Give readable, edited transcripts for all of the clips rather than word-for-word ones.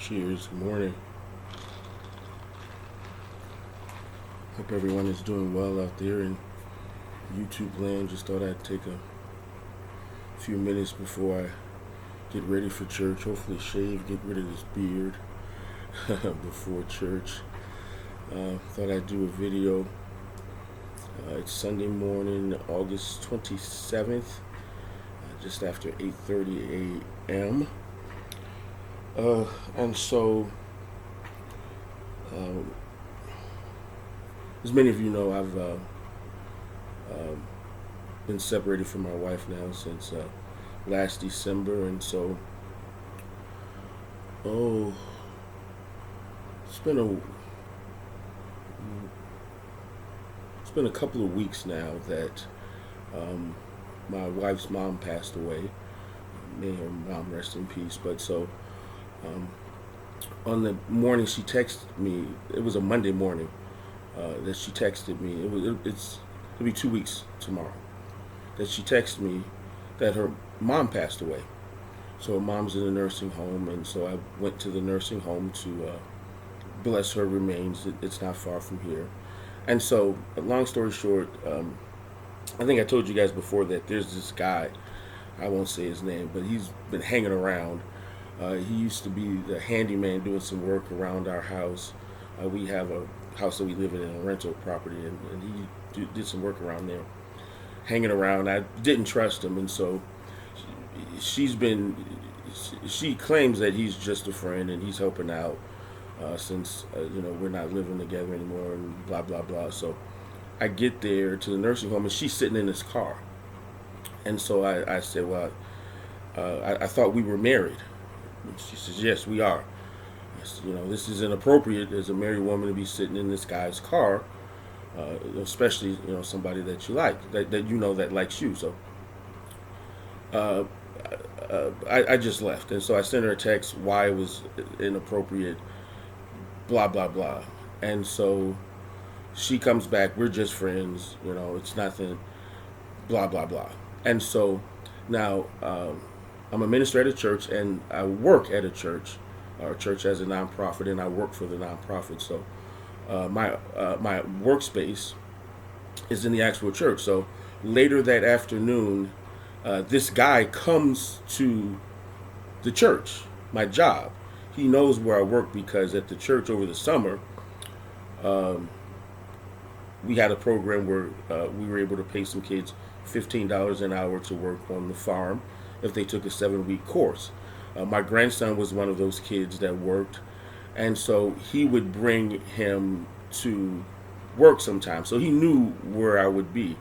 Cheers, good morning. Hope everyone is doing well out there in YouTube land. Just thought I'd take a few minutes before I get ready for church. Hopefully shave, get rid of this beard before church. Thought I'd do a video. It's Sunday morning, August 27th, just after 8:30 a.m. And so, as many of you know, I've been separated from my wife now since last December, and so, it's been a it's been a couple of weeks now that my wife's mom passed away. May her mom rest in peace. But so, on the morning she texted me, it was a Monday morning that she texted me. It'll be 2 weeks tomorrow that she texted me that her mom passed away. So her mom's in a nursing home, and so I went to the nursing home to bless her remains. It's not far from here. And so, long story short, I think I told you guys before that there's this guy, I won't say his name, but he's been hanging around. He used to be the handyman doing some work around our house. We have a house that we live in a rental property, and he did some work around there, hanging around. I didn't trust him, and so she claims that he's just a friend and he's helping out since we're not living together anymore, and blah blah blah. So I get there to the nursing home, and she's sitting in his car, and so I said, well, I thought we were married. And she says, yes, we are. I said, this is inappropriate as a married woman to be sitting in this guy's car, especially somebody that you like, that that likes you. So I just left, and so I sent her a text why it was inappropriate, blah blah blah. And so she comes back, we're just friends, it's nothing, blah blah blah. And so now I'm a minister at a church, and I work at a church. Our church has a nonprofit, and I work for the nonprofit. So my workspace is in the actual church. So later that afternoon, this guy comes to the church, my job. He knows where I work because at the church over the summer, we had a program where we were able to pay some kids $15 an hour to work on the farm if they took a 7-week course. My grandson was one of those kids that worked, and so he would bring him to work sometimes. So he knew where I would be.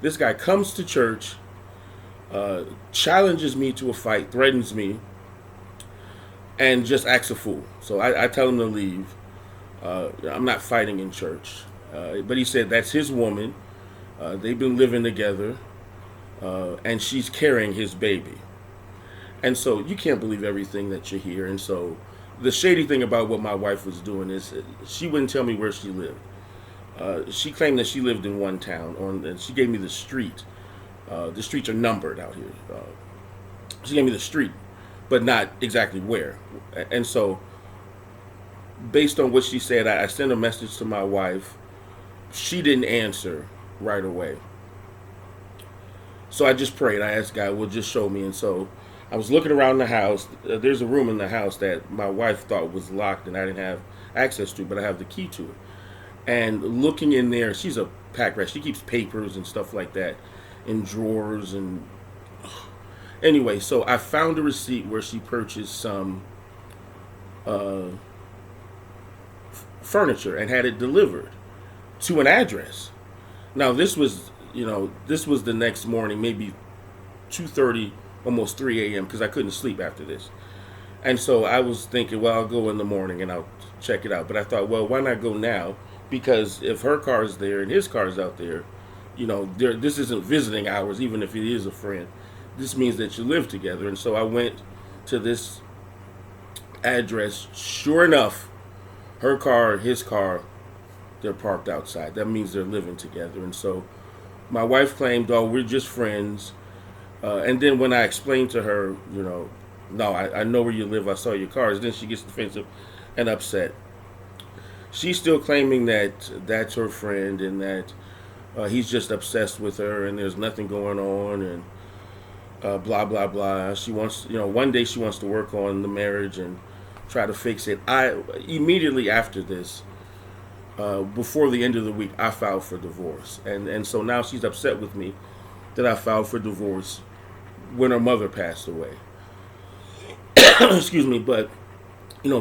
This guy comes to church, challenges me to a fight, threatens me, and just acts a fool. So I tell him to leave. I'm not fighting in church. But he said that's his woman. They've been living together, and she's carrying his baby. And so you can't believe everything that you hear. And so the shady thing about what my wife was doing is she wouldn't tell me where she lived. She claimed that she lived in one town, and she gave me the street. The streets are numbered out here. She gave me the street, but not exactly where. And so based on what she said, I sent a message to my wife. She didn't answer right away. So I just prayed. I asked God, well, just show me. And so I was looking around the house. There's a room in the house that my wife thought was locked and I didn't have access to, but I have the key to it. And looking in there, she's a pack rat. She keeps papers and stuff like that in drawers. And anyway, so I found a receipt where she purchased some furniture and had it delivered to an address. Now this was the next morning, maybe 2:30, almost 3 a.m. because I couldn't sleep after this. And so I was thinking, well, I'll go in the morning and I'll check it out. But I thought, well, why not go now? Because if her car is there and his car is out there, this isn't visiting hours, even if it is a friend. This means that you live together. And so I went to this address. Sure enough, her car, his car, they're parked outside. That means they're living together. And so my wife claimed, oh, we're just friends. And then when I explained to her, No, I know where you live. I saw your cars. Then she gets defensive and upset. She's still claiming that that's her friend and that he's just obsessed with her and there's nothing going on and blah blah blah. She wants, one day she wants to work on the marriage and try to fix it. I immediately after this, before the end of the week, I filed for divorce, and so now she's upset with me that I filed for divorce when her mother passed away. Excuse me, but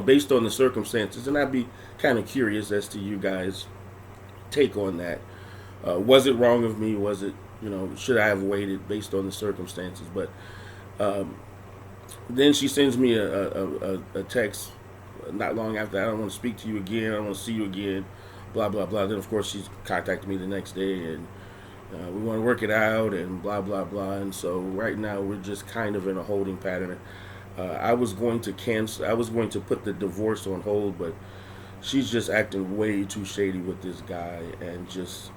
based on the circumstances, and I'd be kind of curious as to you guys' take on that. Was it wrong of me? Was it, should I have waited based on the circumstances? But then she sends me a text not long after. I don't want to speak to you again. I don't want to see you again. Blah blah blah. Then of course she's contacted me the next day and we want to work it out and blah blah blah. And so right now we're just kind of in a holding pattern. I was going to cancel. I was going to put the divorce on hold, but she's just acting way too shady with this guy and just.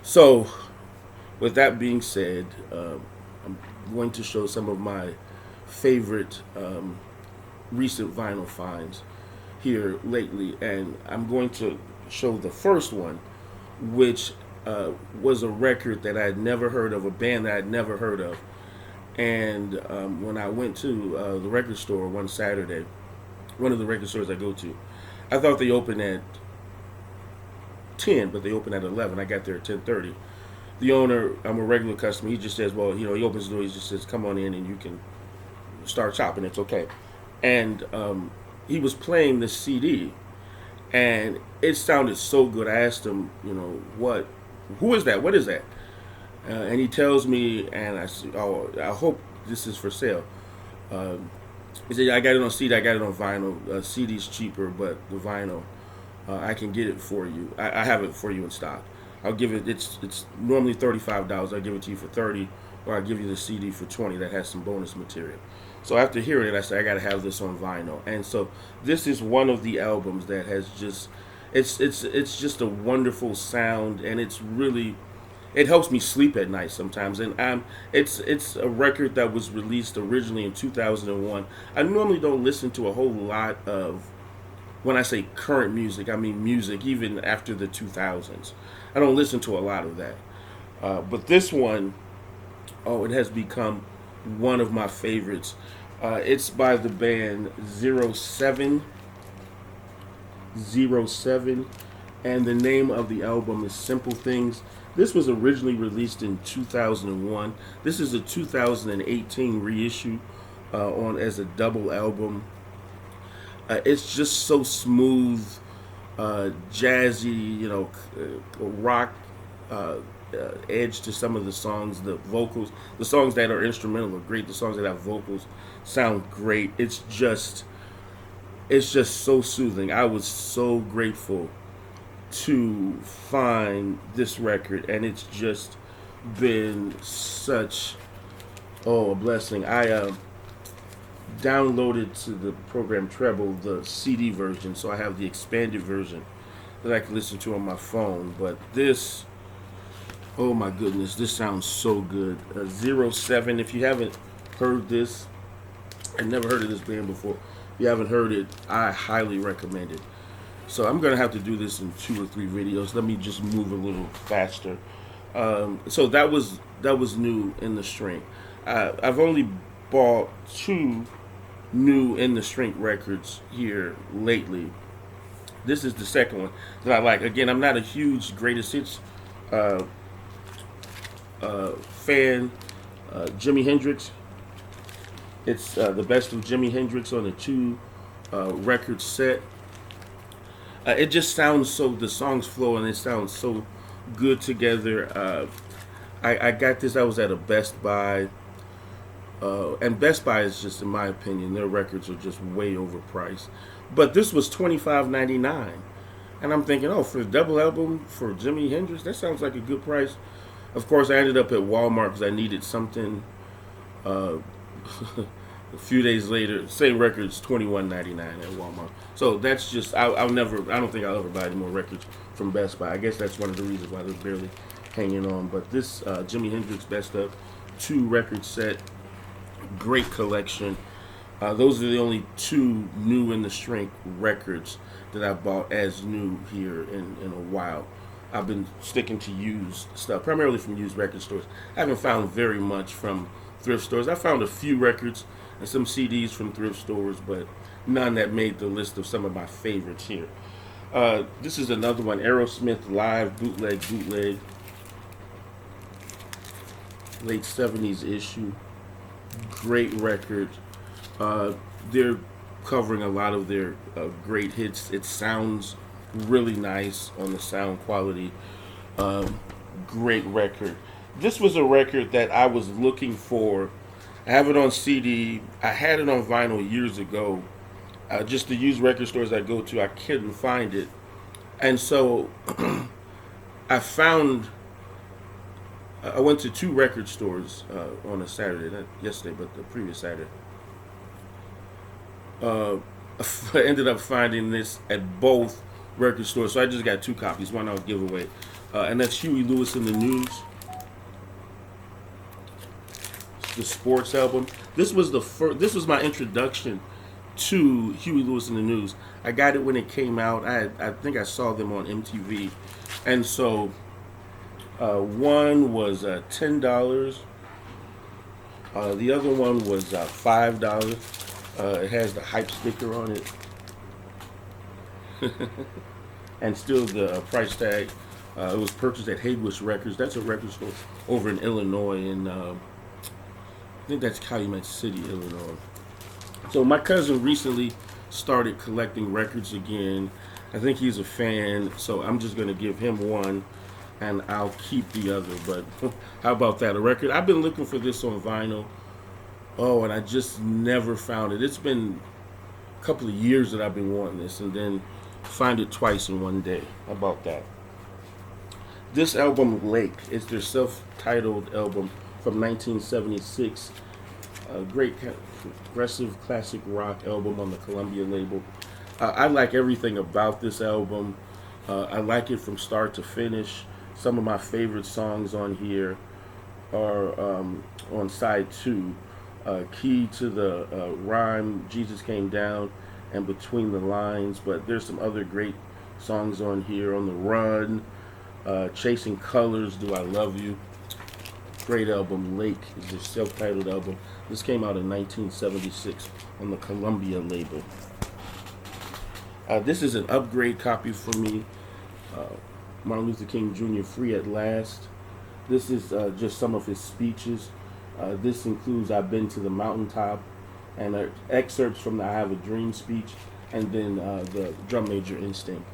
So, with that being said, I'm going to show some of my favorite recent vinyl finds here lately, and I'm going to show the first one, which was a record that I had never heard of, a band that I'd never heard of. And when I went to the record store one Saturday, one of the record stores I go to, I thought they opened at 10, but they opened at 11. I got there at 10:30. The owner, I'm a regular customer. He just says, well, he opens the door. He just says, come on in and you can start shopping. It's okay. And he was playing this CD, and it sounded so good. I asked him, who is that? What is that? And he tells me, and I said, oh, I hope this is for sale. He said, I got it on CD, I got it on vinyl. CD's cheaper, but the vinyl, I can get it for you. I have it for you in stock. I'll give it, it's normally $35. I'll give it to you for $30, or I'll give you the CD for $20 that has some bonus material. So after hearing it, I said, I got to have this on vinyl. And so this is one of the albums that has just, it's just a wonderful sound, and it's really, it helps me sleep at night sometimes. And it's a record that was released originally in 2001. I normally don't listen to a whole lot of, when I say current music, I mean music even after the 2000s. I don't listen to a lot of that. But this one, it has become one of my favorites. It's by the band 0707, and the name of the album is Simple Things. This was originally released in 2001. This is a 2018 reissue on as a double album. It's just so smooth, jazzy, rock edge to some of the songs. The vocals, the songs that are instrumental are great. The songs that have vocals sound great. It's just so soothing. I was so grateful to find this record, and it's just been such a blessing. I downloaded to the program Treble the CD version, so I have the expanded version that I can listen to on my phone. But this, oh my goodness, this sounds so good. 07, if you haven't heard this, I've never heard of this band before. If you haven't heard it, I highly recommend it. So I'm going to have to do this in 2 or 3 videos. Let me just move a little faster. So that was new in the string. I've only bought 2 new in the string records here lately. This is the second one that I like. Again, I'm not a huge greatest hits fan. Jimi Hendrix. It's the best of Jimi Hendrix on a 2 record set. It just sounds so, the songs flow and it sounds so good together. I got this, I was at a Best Buy. And Best Buy is just, in my opinion, their records are just way overpriced. But this was $25.99. And I'm thinking, for a double album for Jimi Hendrix, that sounds like a good price. Of course, I ended up at Walmart because I needed something. A few days later, same records, $21.99 at Walmart. So that's just, I don't think I'll ever buy any more records from Best Buy. I guess that's one of the reasons why they're barely hanging on. But this Jimi Hendrix Best of 2 record set, Great collection. Those are the only two new in the strength records that I bought as new here in a while. I've been sticking to used stuff, primarily from used record stores. I haven't found very much from thrift stores. I found a few records and some CDs from thrift stores, but none that made the list of some of my favorites here. This is another one, Aerosmith Live Bootleg, late 70s issue. Great record. They're covering a lot of their great hits. It sounds really nice on the sound quality. Great record. This was a record that I was looking for. I have it on CD. I had it on vinyl years ago. Just the used record stores I go to, I couldn't find it. And so I went to two record stores on a Saturday, not yesterday, but the previous Saturday. I ended up finding this at both record stores, so I just got two copies. One I'll give away, and that's Huey Lewis in the News, the sports album. This was the first. This was my introduction to Huey Lewis in the News. I got it when it came out. I think I saw them on MTV, and so one was $10. The other one was $5. It has the hype sticker on it, and still the price tag. It was purchased at Haywood's Records. That's a record store over in Illinois, and I think that's Calumet City, Illinois. So my cousin recently started collecting records again. I think he's a fan, so I'm just going to give him one, and I'll keep the other. But how about that? A record. I've been looking for this on vinyl. Oh, and I just never found it. It's been a couple of years that I've been wanting this, and then find it twice in one day. How about that? This album, Lake, is their self-titled album from 1976. A great progressive classic rock album on the Columbia label. I like everything about this album. I like it from start to finish. Some of my favorite songs on here are on side 2. Key to the Rhyme, Jesus Came Down, and Between the Lines. But there's some other great songs on here. On the Run, Chasing Colors, Do I Love You. Great album. Lake is their self-titled album. This came out in 1976 on the Columbia label. This is an upgrade copy for me. Martin Luther King Jr. Free at Last. This is just some of his speeches. This includes I've Been to the Mountaintop, and excerpts from the I Have a Dream speech, and then the Drum Major Instinct.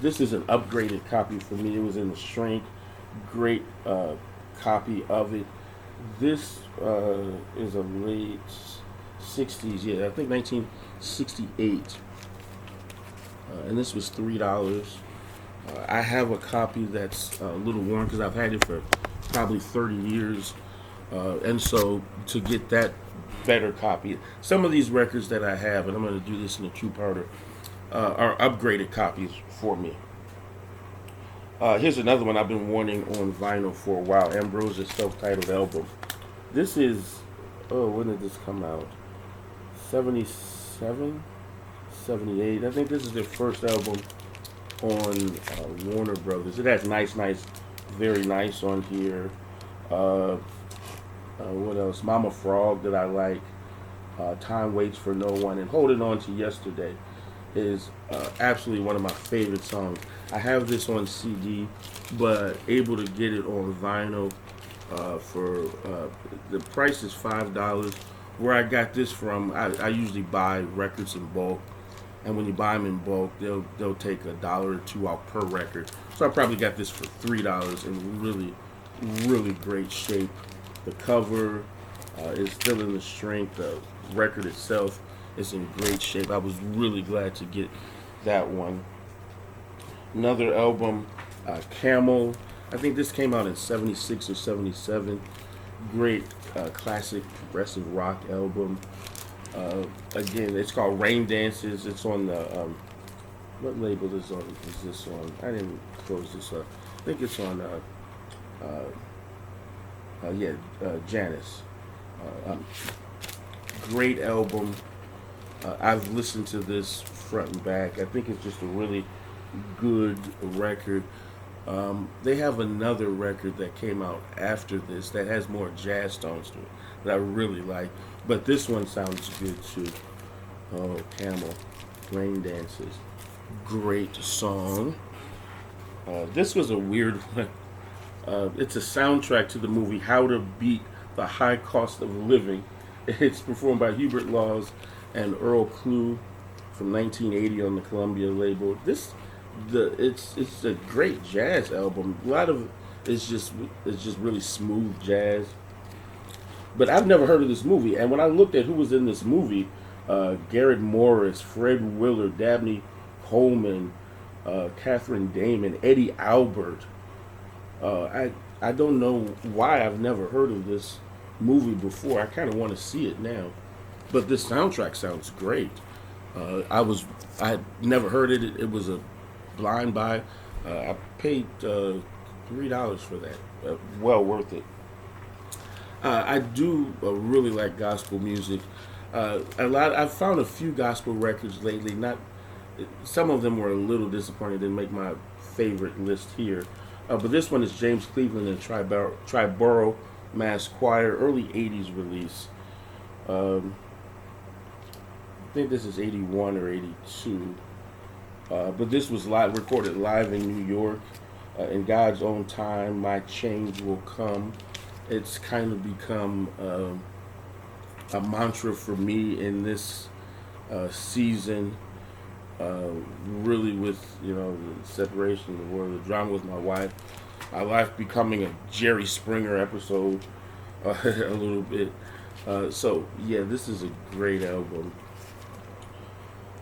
This is an upgraded copy for me. It was in the shrink. Great copy of it. This is a late 60s, yeah, I think 1968. And this was $3. I have a copy that's a little worn because I've had it for probably 30 years. And so to get that better copy, some of these records that I have, and I'm going to do this in a two-parter, are upgraded copies for me. Here's another one I've been wanting on vinyl for a while, Ambrose's self-titled album. This is, when did this come out? 77? 78? I think this is their first album on Warner Brothers. It has nice, very nice on here. What else? Mama Frog that I like. Time Waits for No One, and Holding On to Yesterday is absolutely one of my favorite songs. I have this on CD, but able to get it on vinyl for the price is $5. Where I got this from, I usually buy records in bulk, and when you buy them in bulk, they'll take $1 or $2 off per record. So I probably got this for $3 in really great shape. The cover is still in the shrink. The record itself is in great shape. I was really glad to get that one. Another album, Camel. I think this came out in 76 or 77. Great classic progressive rock album. Again, it's called Rain Dances. It's on the what label is this on? I didn't close this up. I think it's on Janus. Great album. I've listened to this front and back. I think it's just a really good record. They have another record that came out after this that has more jazz tones to it that I really like. But this one sounds good too. Oh, Camel, Rain Dances. Great song. This was a weird one. It's a soundtrack to the movie How to Beat the High Cost of Living. It's performed by Hubert Laws and Earl Klugh from 1980 on the Columbia label. It's a great jazz album. A lot of it's just really smooth jazz. But I've never heard of this movie, and when I looked at who was in this movie, Garrett Morris, Fred Willard, Dabney Coleman, Catherine Damon, Eddie Albert. I don't know why I've never heard of this movie before. I kind of want to see it now, but this soundtrack sounds great. I had never heard it. It was a blind buy. I paid $3 for that. Well worth it. I do really like gospel music. I've found a few gospel records lately. Not some of them were a little disappointing. Didn't make my favorite list here. But this one is James Cleveland and Triborough Mass Choir, early '80s release. I think this is '81 or '82. But this was recorded live in New York. In God's own time, my change will come. It's kind of become a mantra for me in this season. Really, with the separation, the drama with my wife, my life becoming a Jerry Springer episode a little bit. So yeah, this is a great album.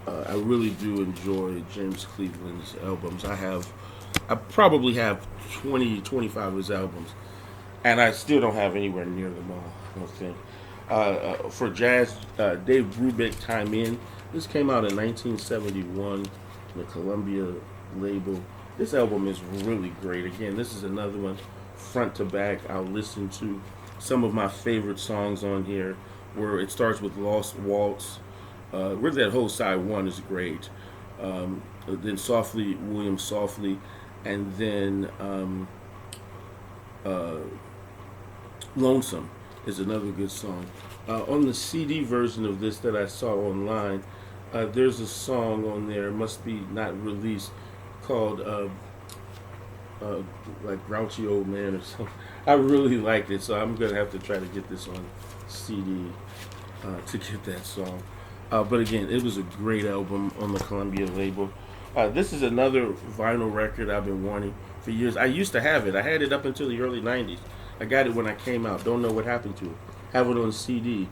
I really do enjoy James Cleveland's albums. I probably have 20, 25 of his albums, and I still don't have anywhere near them all, I don't think. For jazz, Dave Brubeck, Time In. This came out in 1971, the Columbia label. This album is really great. Again, this is another one, front to back. I'll listen to some of my favorite songs on here, where it starts with Lost Waltz. Really, that whole side one is great. Then Softly, William Softly, and then Lonesome is another good song. On the CD version of this that I saw online, there's a song on there, must be not released, called like Grouchy Old Man or something. I really liked it, so I'm gonna have to try to get this on CD to get that song. But again, it was a great album on the Columbia label. This is another vinyl record I've been wanting for years. I used to have it. I had it up until the early 90s. I got it when I came out. Don't know what happened to it. Have it on CD.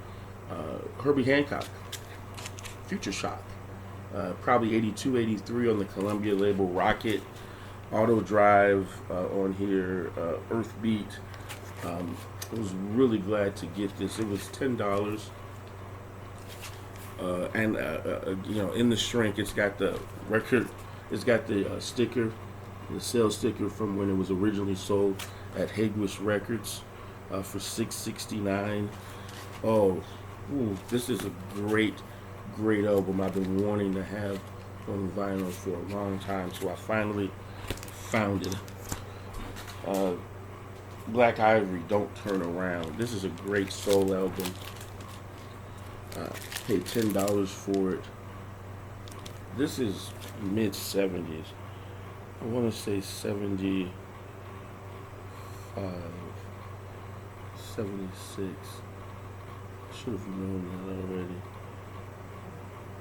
Herbie Hancock, Future Shock. Probably 82, 83 on the Columbia label. Rocket, Auto Drive on here. Earth Beat. I was really glad to get this. It was $10. And in the shrink, it's got the record, it's got the sticker, the sales sticker from when it was originally sold at Hagewish Records for $6.69. Oh, this is a great album. I've been wanting to have on vinyl for a long time, so I finally found it. Black Ivory, Don't Turn Around. This is a great soul album. Paid $10 for it. This is mid 70s. I want to say 75, 76. Should have known that already.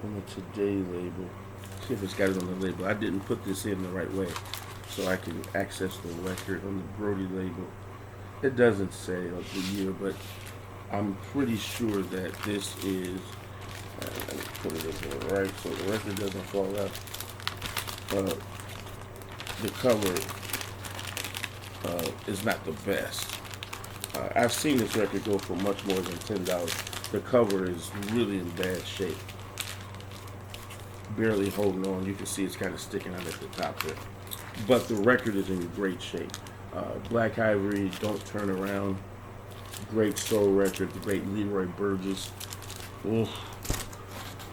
On the Today label. See if it's got it on the label. I didn't put this in the right way, so I can access the record on the Brody label. It doesn't say the year, but I'm pretty sure that this is. Let me put it in there, right, so the record doesn't fall out. The cover is not the best. I've seen this record go for much more than $10. The cover is really in bad shape. Barely holding on. You can see it's kind of sticking out at the top there. But the record is in great shape. Black Ivory, Don't Turn Around. Great soul record, the great Leroy Burgess. Oof.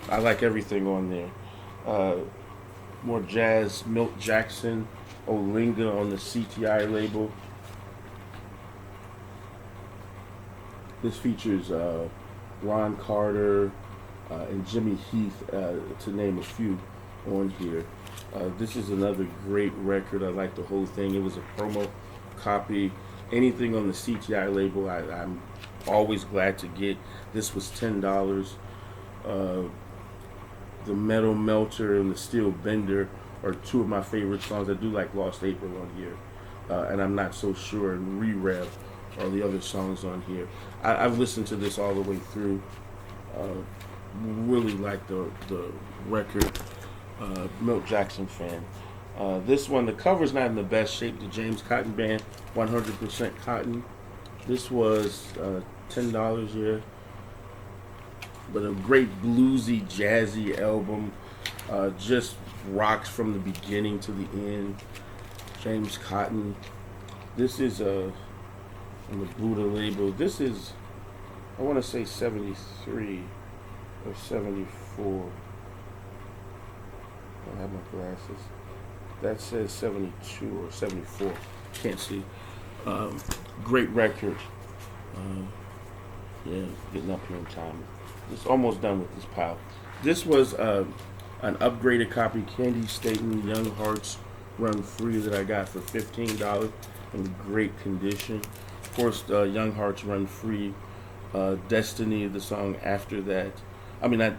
I like everything on there. More jazz, Milt Jackson, Olinga on the CTI label. This features Ron Carter and Jimmy Heath, to name a few, on here. This is another great record. I like the whole thing. It was a promo copy. Anything on the CTI label, I'm always glad to get. This was $10. The Metal Melter and the Steel Bender are two of my favorite songs. I do like Lost April on here, and I'm not so sure. And Re-Rev are the other songs on here. I've listened to this all the way through. Really like the record. Milt Jackson fan. This one, the cover's not in the best shape. The James Cotton Band, 100% cotton. This was $10, yeah. But a great bluesy, jazzy album. Just rocks from the beginning to the end. James Cotton. This is on the Buddha label. This is, I want to say 73 or 74. I don't have my glasses. That says 72 or 74. Can't see. Great record. Yeah, getting up here in time. Just almost done with this pile. This was an upgraded copy, Candy Staten Young Hearts Run Free, that I got for $15 in great condition. Of course, Young Hearts Run Free, Destiny, the song after that. I mean, not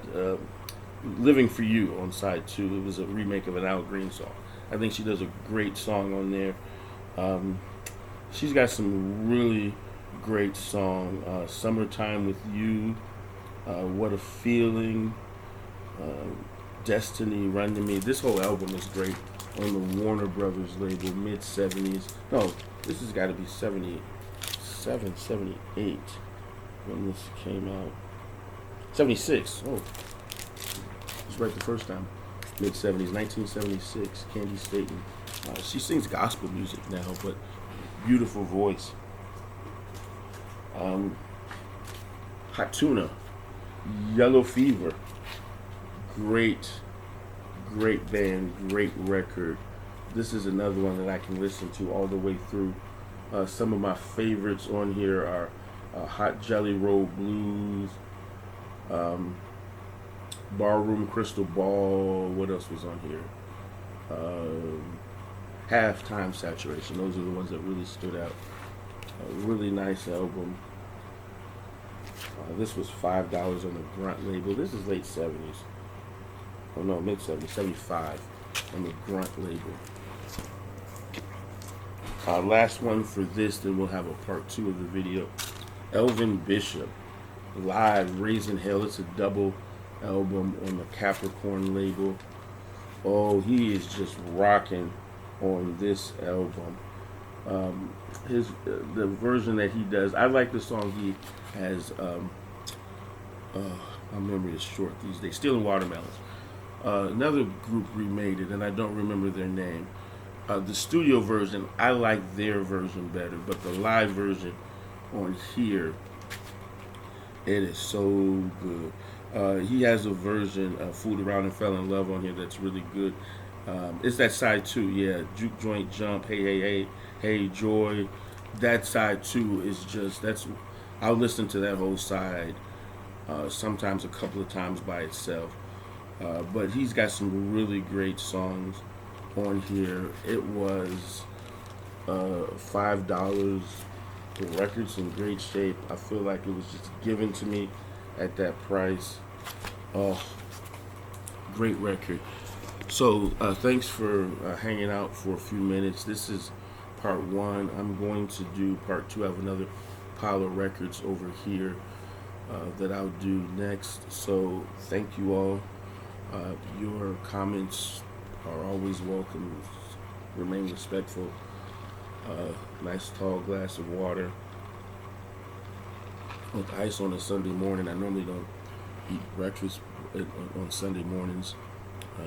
Living for You on side 2. It was a remake of an Al Green song. I think she does a great song on there. She's got some really great song. Summertime with You, What a Feeling, Destiny, Run to Me. This whole album is great on the Warner Brothers label, mid-70s. No, this has got to be 77, 78 when this came out. 76. Oh, it was right the first time. Mid-70s, 1976, Candy Staten. She sings gospel music now, but beautiful voice. Hot Tuna, Yellow Fever. Great band, great record. This is another one that I can listen to all the way through. Some of my favorites on here are Hot Jelly Roll Blues, Barroom Crystal Ball. What else was on here? Halftime Saturation. Those are the ones that really stood out. A really nice album. This was $5 on the Grunt label. This is late 70s. Oh no, mid 70s, 75 on the Grunt label. Last one for this, then we'll have a part 2 of the video. Elvin Bishop, live, Raising Hell. It's a double album on the Capricorn label. Oh, he is just rocking on this album. The version that he does, I like the song he has. My memory is short these days. Stealing Watermelons. Another group remade it, and I don't remember their name. The studio version, I like their version better, but the live version on here, it is so good. He has a version of Fooled Around and Fell in Love on here that's really good. It's that side 2, yeah. Juke Joint Jump, Hey Joy. That side 2 is just, I'll listen to that whole side sometimes a couple of times by itself. But he's got some really great songs on here. It was $5. The record's in great shape. I feel like it was just given to me at that price. Oh, great record. So thanks for hanging out for a few minutes. This is part 1. I'm going to do part 2. I have another pile of records over here that I'll do next. So thank you all. Your comments are always welcome. Remain respectful. Nice tall glass of water with ice on a Sunday morning. I normally don't eat breakfast on Sunday mornings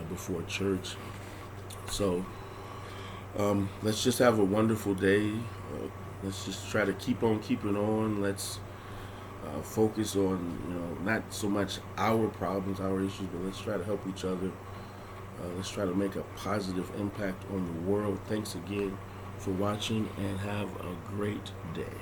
before church. So let's just have a wonderful day. Let's just try to keep on keeping on. Let's focus on, not so much our problems, our issues, but let's try to help each other. Let's try to make a positive impact on the world. Thanks again for watching, and have a great day.